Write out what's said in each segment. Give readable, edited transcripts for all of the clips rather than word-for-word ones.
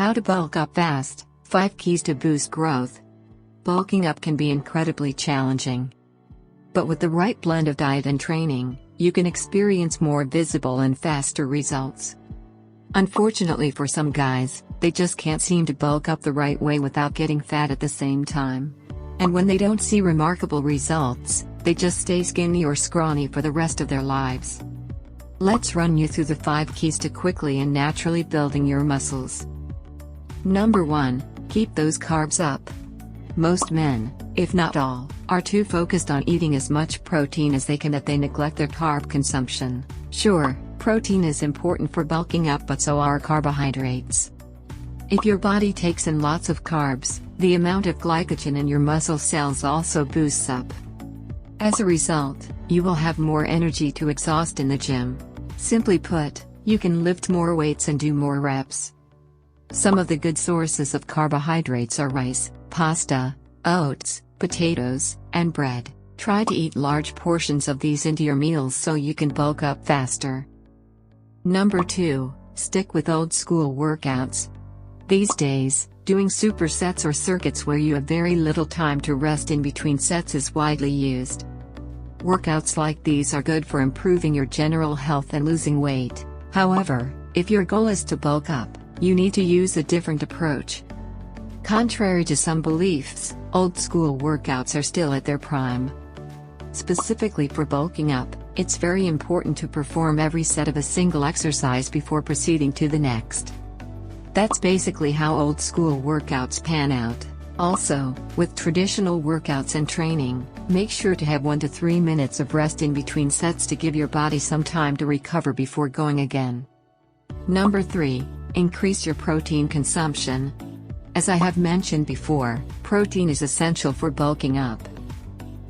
How to bulk up fast, 5 keys to boost growth. Bulking up can be incredibly challenging. But with the right blend of diet and training, you can experience more visible and faster results. Unfortunately for some guys, they just can't seem to bulk up the right way without getting fat at the same time. And when they don't see remarkable results, they just stay skinny or scrawny for the rest of their lives. Let's run you through the 5 keys to quickly and naturally building your muscles. Number 1, keep those carbs up. Most men, if not all, are too focused on eating as much protein as they can that they neglect their carb consumption. Sure, protein is important for bulking up, but so are carbohydrates. If your body takes in lots of carbs, the amount of glycogen in your muscle cells also boosts up. As a result, you will have more energy to exhaust in the gym. Simply put, you can lift more weights and do more reps. Some of the good sources of carbohydrates are rice, pasta, oats, potatoes, and bread. Try to eat large portions of these into your meals so you can bulk up faster. Number 2, stick with old school workouts. These days, doing supersets or circuits where you have very little time to rest in between sets is widely used. Workouts like these are good for improving your general health and losing weight. However, if your goal is to bulk up, you need to use a different approach. Contrary to some beliefs, old school workouts are still at their prime. Specifically for bulking up, it's very important to perform every set of a single exercise before proceeding to the next. That's basically how old school workouts pan out. Also, with traditional workouts and training, make sure to have 1 to 3 minutes of rest in between sets to give your body some time to recover before going again. Number 3, increase your protein consumption. As I have mentioned before, protein is essential for bulking up.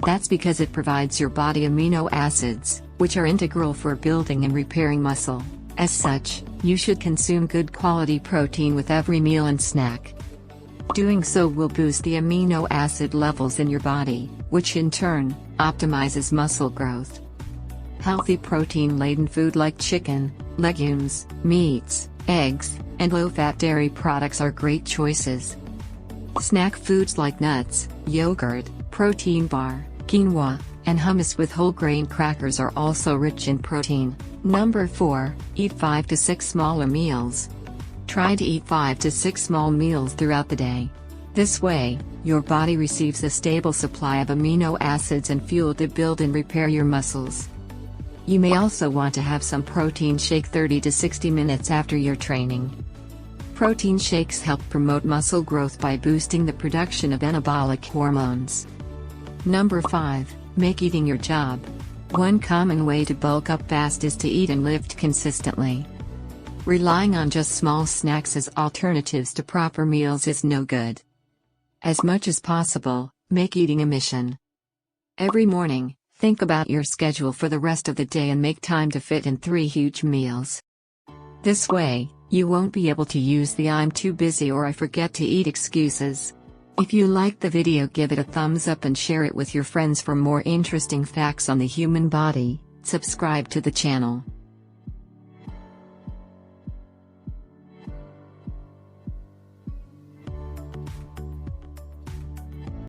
That's because it provides your body amino acids, which are integral for building and repairing muscle. As such, you should consume good quality protein with every meal and snack. Doing so will boost the amino acid levels in your body, which in turn, optimizes muscle growth. Healthy protein-laden food like chicken, legumes, meats, eggs, and low-fat dairy products are great choices. Snack foods like nuts, yogurt, protein bar, quinoa, and hummus with whole grain crackers are also rich in protein. Number 4, eat 5 to 6 smaller meals. Try to eat 5 to 6 small meals throughout the day. This way, your body receives a stable supply of amino acids and fuel to build and repair your muscles. You may also want to have some protein shake 30 to 60 minutes after your training. Protein shakes help promote muscle growth by boosting the production of anabolic hormones. Number 5, make eating your job. One common way to bulk up fast is to eat and lift consistently. Relying on just small snacks as alternatives to proper meals is no good. As much as possible, make eating a mission. Every morning, think about your schedule for the rest of the day and make time to fit in 3 huge meals. This way, you won't be able to use the "I'm too busy" or "I forget to eat" excuses. If you liked the video, give it a thumbs up and share it with your friends. For more interesting facts on the human body, subscribe to the channel.